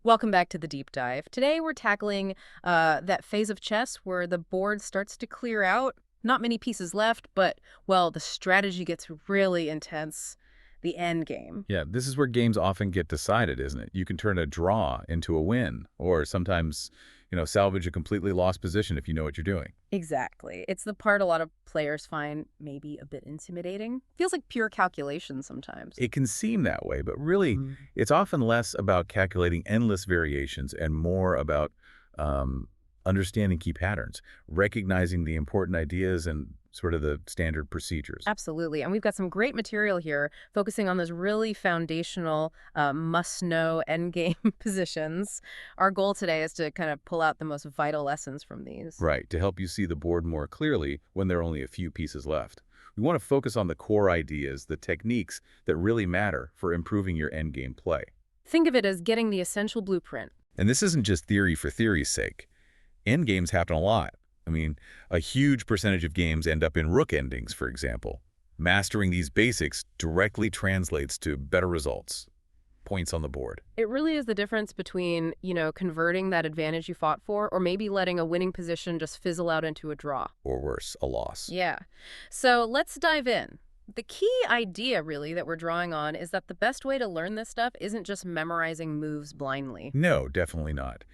Welcome back to the deep dive. Today we're tackling that phase of chess where the board starts to clear out. Not many pieces left, but, well, the strategy gets really intense. The end game. Yeah, this is where games often get decided, isn't it? You can turn a draw into a win, or sometimes, salvage a completely lost position if you know what you're doing. Exactly. It's the part a lot of players find maybe a bit intimidating. Feels like pure calculation sometimes. It can seem that way, but really, Mm. it's often less about calculating endless variations and more about um, understanding key patterns, recognizing the important ideas and sort of the standard procedures. Absolutely. And we've got some great material here focusing on those really foundational must-know endgame positions. Our goal today is to kind of pull out the most vital lessons from these. Right, to help you see the board more clearly when there are only a few pieces left. We want to focus on the core ideas, the techniques that really matter for improving your endgame play. Think of it as getting the essential blueprint. And this isn't just theory for theory's sake. Endgames happen a lot. I mean, a huge percentage of games end up in rook endings, for example. Mastering these basics directly translates to better results, points on the board, It really is the difference between, converting that advantage you fought for or maybe letting a winning position just fizzle out into a draw. or worse, a loss. Yeah. So let's dive in. The key idea, really, that we're drawing on is that the best way to learn this stuff isn't just memorizing moves blindly. No, definitely not.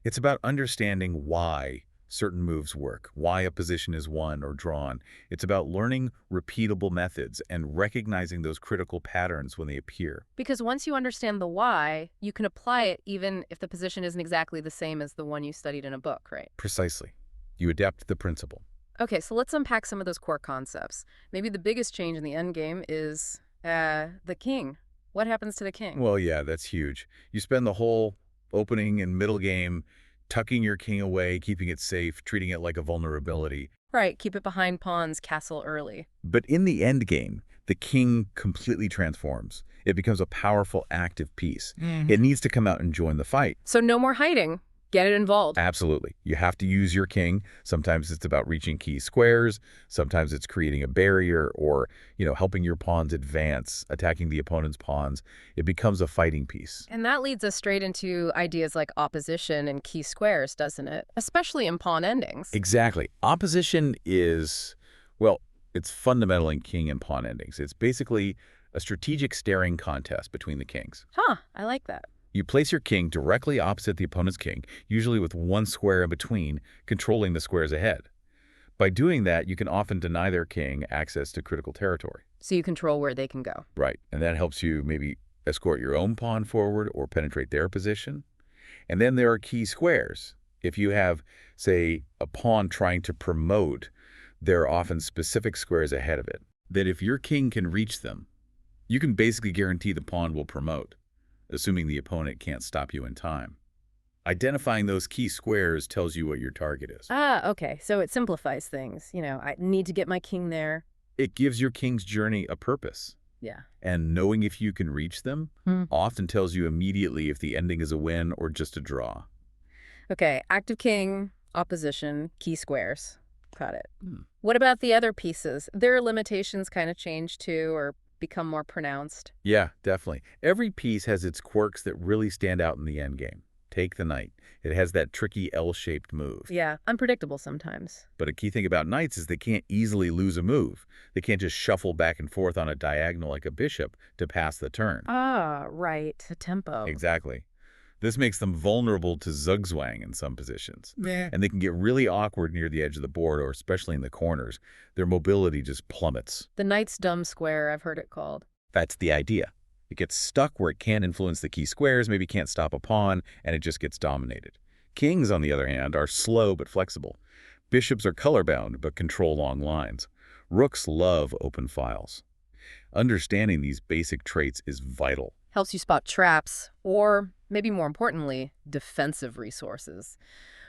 It's about understanding why certain moves work, why a position is won or drawn. It's about learning repeatable methods and recognizing those critical patterns when they appear. Because once you understand the why, you can apply it even if the position isn't exactly the same as the one you studied in a book, right? Precisely. You adapt the principle. Okay, so let's unpack some of those core concepts. Maybe the biggest change in the endgame is the king. What happens to the king? Well, yeah, that's huge. You spend the whole opening and middle game tucking your king away, keeping it safe, treating it like a vulnerability. Right, keep it behind pawns, castle early. But in the end game, the king completely transforms. It becomes a powerful, active piece. It needs to come out and join the fight. So no more hiding. Get it involved. Absolutely. You have to use your king. Sometimes it's about reaching key squares. Sometimes it's creating a barrier or, helping your pawns advance, attacking the opponent's pawns. It becomes a fighting piece. And that leads us straight into ideas like opposition and key squares, doesn't it? Especially in pawn endings. Exactly. Opposition is, well, it's fundamental in king and pawn endings. It's basically a strategic staring contest between the kings. Huh, I like that. You place your king directly opposite the opponent's king, usually with one square in between, controlling the squares ahead. By doing that, you can often deny their king access to critical territory. So you control where they can go. Right, and that helps you maybe escort your own pawn forward or penetrate their position. And then there are key squares. If you have, say, a pawn trying to promote, there are often specific squares ahead of it, that if your king can reach them, you can basically guarantee the pawn will promote, assuming the opponent can't stop you in time. Identifying those key squares tells you what your target is. Ah, okay. So it simplifies things. I need to get my king there. It gives your king's journey a purpose. Yeah. And knowing if you can reach them Hmm. often tells you immediately if the ending is a win or just a draw. Okay, active king, opposition, key squares. Got it. Hmm. What about the other pieces? Their limitations kind of change too or become more pronounced. Yeah, definitely. Every piece has its quirks that really stand out in the endgame. Take the knight. It has that tricky L-shaped move. Yeah, unpredictable sometimes. But a key thing about knights is they can't easily lose a move. They can't just shuffle back and forth on a diagonal like a bishop to pass the turn. Ah, right. The tempo. Exactly. This makes them vulnerable to zugzwang in some positions. Yeah. And they can get really awkward near the edge of the board or especially in the corners. Their mobility just plummets. The knight's dumb square, I've heard it called. That's the idea. It gets stuck where it can't influence the key squares, maybe can't stop a pawn, and it just gets dominated. Kings, on the other hand, are slow but flexible. Bishops are color-bound but control long lines. Rooks love open files. Understanding these basic traits is vital. Helps you spot traps, or maybe more importantly, defensive resources.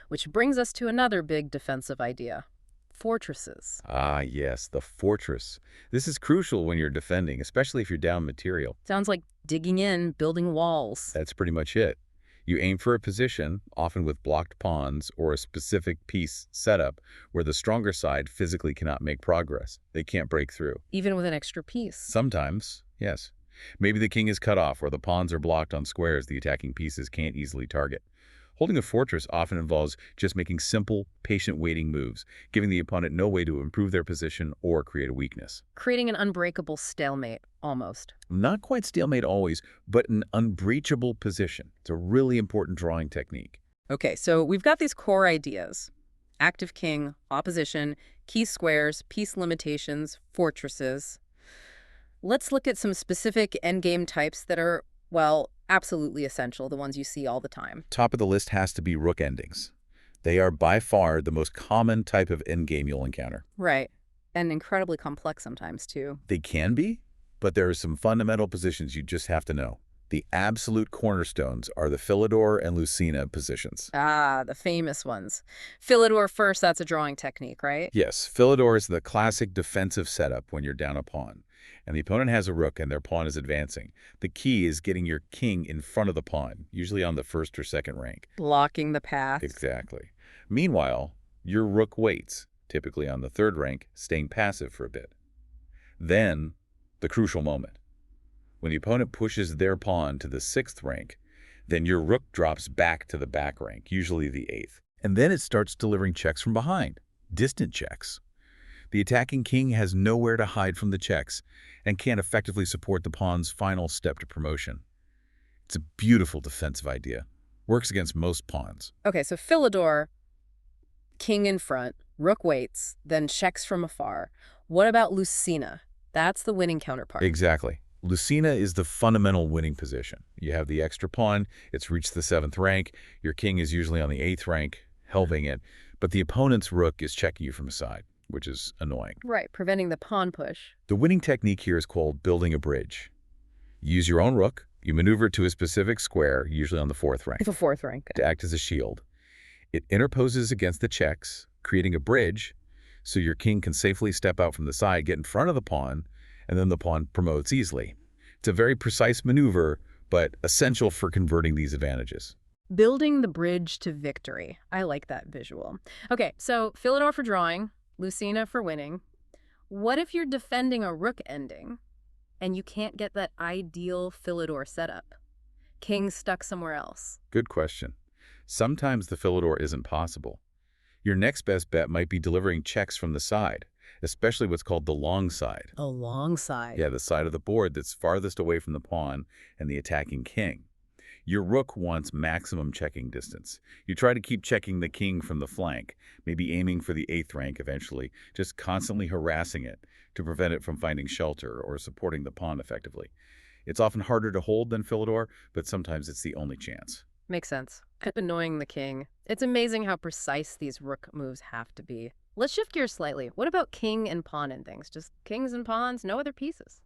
Which brings us to another big defensive idea. Fortresses. Ah, yes, the fortress. This is crucial when you're defending, especially if you're down material. Sounds like digging in, building walls. That's pretty much it. You aim for a position, often with blocked pawns or a specific piece setup, where the stronger side physically cannot make progress. They can't break through. Even with an extra piece. Sometimes, yes. Maybe the king is cut off or the pawns are blocked on squares the attacking pieces can't easily target. Holding a fortress often involves just making simple, patient waiting moves, giving the opponent no way to improve their position or create a weakness. Creating an unbreakable stalemate, almost. Not quite stalemate always, but an unbreachable position. It's a really important drawing technique. Okay, so we've got these core ideas. Active king, opposition, key squares, piece limitations, fortresses. Let's look at some specific endgame types that are, well, absolutely essential, the ones you see all the time. Top of the list has to be rook endings. They are by far the most common type of endgame you'll encounter. Right. And incredibly complex sometimes, too. They can be, but there are some fundamental positions you just have to know. The absolute cornerstones are the Philidor and Lucena positions. Ah, the famous ones. Philidor first, that's a drawing technique, right? Yes, Philidor is the classic defensive setup when you're down a pawn, and the opponent has a rook and their pawn is advancing. The key is getting your king in front of the pawn, usually on the first or second rank. Blocking the path. Exactly. Meanwhile, your rook waits, typically on the third rank, staying passive for a bit. Then, the crucial moment. When the opponent pushes their pawn to the sixth rank, then your rook drops back to the back rank, usually the eighth. And then it starts delivering checks from behind, distant checks. The attacking king has nowhere to hide from the checks and can't effectively support the pawn's final step to promotion. It's a beautiful defensive idea. Works against most pawns. Okay, so Philidor, king in front, rook waits, then checks from afar. What about Lucena? That's the winning counterpart. Exactly. Lucena is the fundamental winning position. You have the extra pawn, it's reached the seventh rank, your king is usually on the eighth rank, helving it, but the opponent's rook is checking you from the side, which is annoying. Right, preventing the pawn push. The winning technique here is called building a bridge. You use your own rook, you maneuver it to a specific square, usually on the fourth rank, The fourth rank. to act as a shield. It interposes against the checks, creating a bridge, so your king can safely step out from the side, get in front of the pawn, and then the pawn promotes easily. It's a very precise maneuver, but essential for converting these advantages. Building the bridge to victory. I like that visual. Okay, so Philidor for drawing, Lucena for winning. What if you're defending a rook ending and you can't get that ideal Philidor setup? King stuck somewhere else. Good question. Sometimes the Philidor isn't possible. Your next best bet might be delivering checks from the side, especially what's called the long side. Alongside. Yeah, the side of the board that's farthest away from the pawn and the attacking king. Your rook wants maximum checking distance. You try to keep checking the king from the flank, maybe aiming for the eighth rank eventually, just constantly harassing it to prevent it from finding shelter or supporting the pawn effectively. It's often harder to hold than Philidor, but sometimes it's the only chance. Makes sense. Annoying the king. It's amazing how precise these rook moves have to be. Let's shift gears slightly. What about king and pawn endings? Just kings and pawns, no other pieces.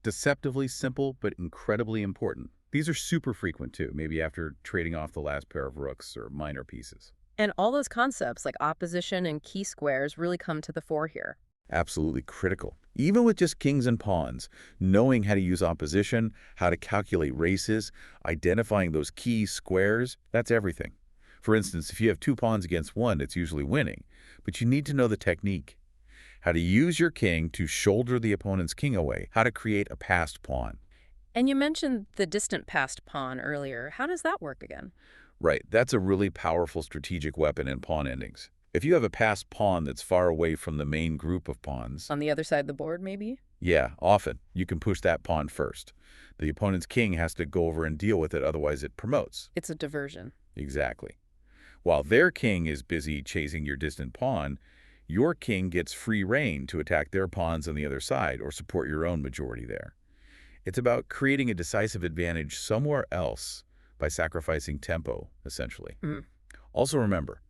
Deceptively simple, but incredibly important. These are super frequent too, maybe after trading off the last pair of rooks or minor pieces. And all those concepts like opposition and key squares really come to the fore here. Absolutely critical. Even with just kings and pawns, knowing how to use opposition, how to calculate races, identifying those key squares, that's everything. For instance, if you have two pawns against one, it's usually winning, but you need to know the technique. How to use your king to shoulder the opponent's king away, how to create a passed pawn. And you mentioned the distant passed pawn earlier. How does that work again? Right, that's a really powerful strategic weapon in pawn endings. If you have a passed pawn that's far away from the main group of pawns, On the other side of the board, maybe? yeah, often you can push that pawn first. The opponent's king has to go over and deal with it, otherwise it promotes. It's a diversion. Exactly. While their king is busy chasing your distant pawn, your king gets free rein to attack their pawns on the other side or support your own majority there. It's about creating a decisive advantage somewhere else by sacrificing tempo, essentially. Mm. Also remember,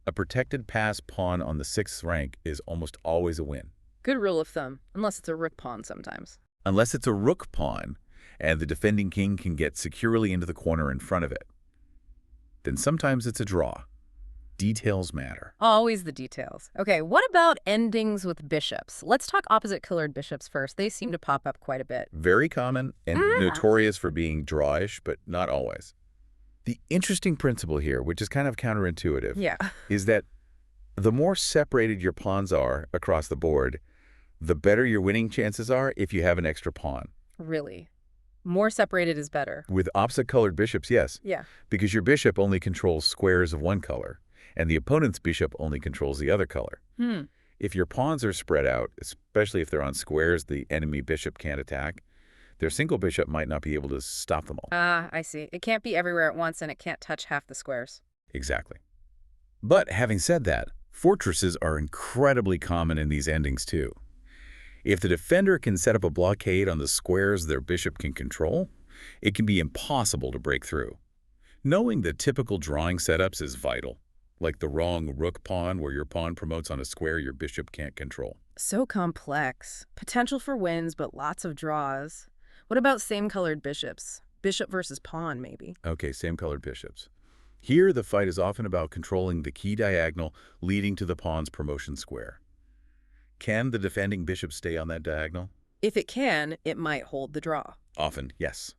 a protected passed pawn on the sixth rank is almost always a win. Good rule of thumb, unless it's a rook pawn sometimes. Unless it's a rook pawn and the defending king can get securely into the corner in front of it. Then sometimes it's a draw. Details matter. Always the details. Okay, what about endings with bishops? Let's talk opposite colored bishops first. They seem to pop up quite a bit. Very common and notorious for being drawish, but not always. The interesting principle here, which is kind of counterintuitive, Yeah. is that the more separated your pawns are across the board, the better your winning chances are if you have an extra pawn. Really? More separated is better. With opposite-colored bishops, yes, Yeah. because your bishop only controls squares of one color, and the opponent's bishop only controls the other color. Hmm. If your pawns are spread out, especially if they're on squares the enemy bishop can't attack, their single bishop might not be able to stop them all. Ah, I see. It can't be everywhere at once, and it can't touch half the squares. Exactly. But having said that, fortresses are incredibly common in these endings too. If the defender can set up a blockade on the squares their bishop can control, it can be impossible to break through. Knowing the typical drawing setups is vital, like the wrong rook pawn where your pawn promotes on a square your bishop can't control. So complex. Potential for wins, but lots of draws. What about same-colored bishops? Bishop versus pawn, maybe. Okay, same colored bishops. Here, the fight is often about controlling the key diagonal leading to the pawn's promotion square. Can the defending bishop stay on that diagonal? If it can, it might hold the draw. Often, yes.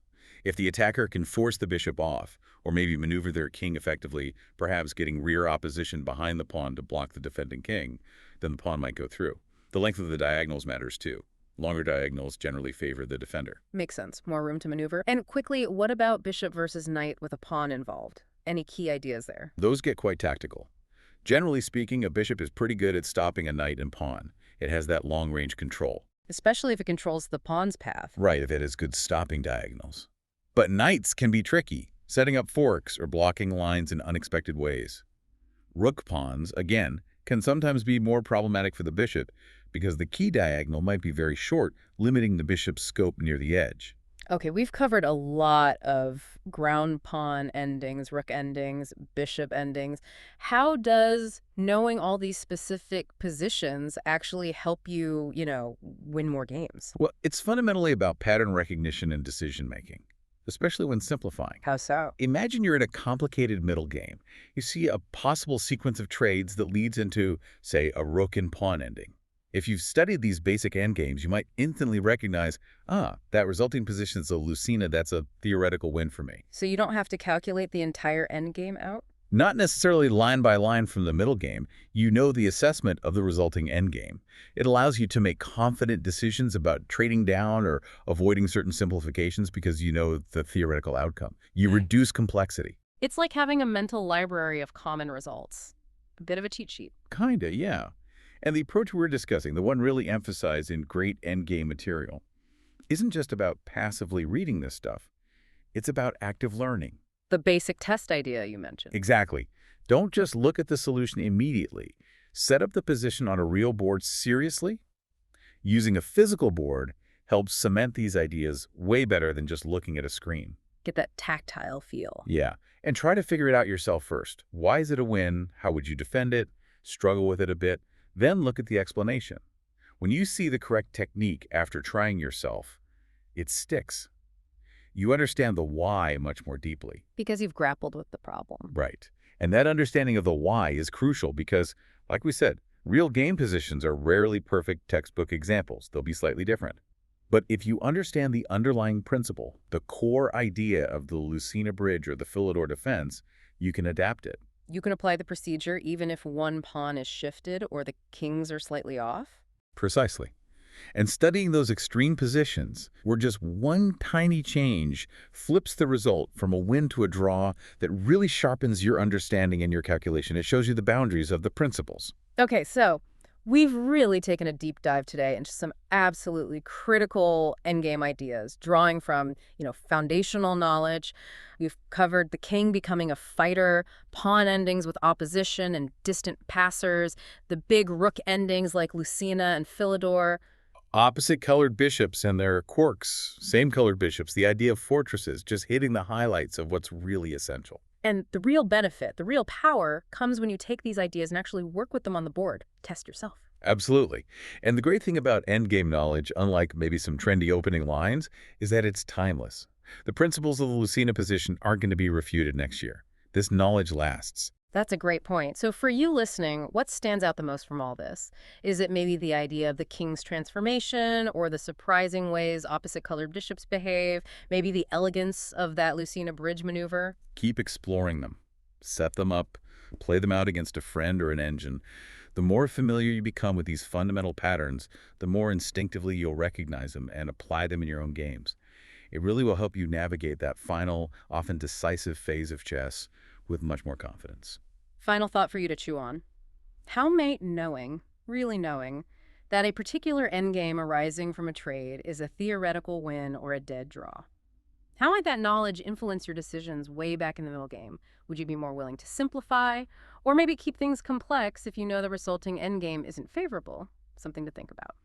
If the attacker can force the bishop off, or maybe maneuver their king effectively, perhaps getting rear opposition behind the pawn to block the defending king, then the pawn might go through. The length of the diagonals matters too. Longer diagonals generally favor the defender. Makes sense. More room to maneuver. And quickly, what about bishop versus knight with a pawn involved? Any key ideas there? Those get quite tactical. Generally speaking, a bishop is pretty good at stopping a knight and pawn. It has that long-range control. Especially if it controls the pawn's path. Right, if it has good stopping diagonals. But knights can be tricky, setting up forks or blocking lines in unexpected ways. Rook pawns, again, can sometimes be more problematic for the bishop because the key diagonal might be very short, limiting the bishop's scope near the edge. Okay, we've covered a lot of ground pawn endings, rook endings, bishop endings. How does knowing all these specific positions actually help you, win more games? Well, it's fundamentally about pattern recognition and decision-making, especially when simplifying. How so? Imagine you're in a complicated middle game. You see a possible sequence of trades that leads into, say, a rook and pawn ending. If you've studied these basic endgames, you might instantly recognize, that resulting position is a Lucena, that's a theoretical win for me. So you don't have to calculate the entire endgame out? Not necessarily line by line from the middle game, you know the assessment of the resulting endgame. It allows you to make confident decisions about trading down or avoiding certain simplifications because you know the theoretical outcome. You reduce complexity. It's like having a mental library of common results. A bit of a cheat sheet. Kinda, yeah. And the approach we're discussing, the one really emphasized in great endgame material, isn't just about passively reading this stuff. It's about active learning. The basic test idea you mentioned. Exactly. Don't just look at the solution immediately. Set up the position on a real board seriously. Using a physical board helps cement these ideas way better than just looking at a screen. Get that tactile feel. Yeah, and try to figure it out yourself first. Why is it a win? How would you defend it? Struggle with it a bit. Then look at the explanation. When you see the correct technique after trying yourself, it sticks. You understand the why much more deeply. Because you've grappled with the problem. Right. And that understanding of the why is crucial because, like we said, real game positions are rarely perfect textbook examples. They'll be slightly different. But if you understand the underlying principle, the core idea of the Lucena bridge or the Philidor defense, you can adapt it. You can apply the procedure even if one pawn is shifted or the kings are slightly off? Precisely. And studying those extreme positions, where just one tiny change flips the result from a win to a draw that really sharpens your understanding and your calculation. It shows you the boundaries of the principles. Okay, so we've really taken a deep dive today into some absolutely critical endgame ideas, drawing from, foundational knowledge. We've covered the king becoming a fighter, pawn endings with opposition and distant passers, the big rook endings like Lucena and Philidor. Opposite-colored bishops and their quirks, same-colored bishops, the idea of fortresses, just hitting the highlights of what's really essential. And the real benefit, the real power, comes when you take these ideas and actually work with them on the board. Test yourself. Absolutely. And the great thing about endgame knowledge, unlike maybe some trendy opening lines, is that it's timeless. The principles of the Lucena position aren't going to be refuted next year. This knowledge lasts. That's a great point. So for you listening, what stands out the most from all this? Is it maybe the idea of the king's transformation or the surprising ways opposite-colored bishops behave? Maybe the elegance of that Lucena bridge maneuver? Keep exploring them. Set them up. Play them out against a friend or an engine. The more familiar you become with these fundamental patterns, the more instinctively you'll recognize them and apply them in your own games. It really will help you navigate that final, often decisive phase of chess with much more confidence. Final thought for you to chew on. How might knowing, really knowing, that a particular endgame arising from a trade is a theoretical win or a dead draw? How might that knowledge influence your decisions way back in the middle game? Would you be more willing to simplify, or maybe keep things complex if you know the resulting endgame isn't favorable? Something to think about.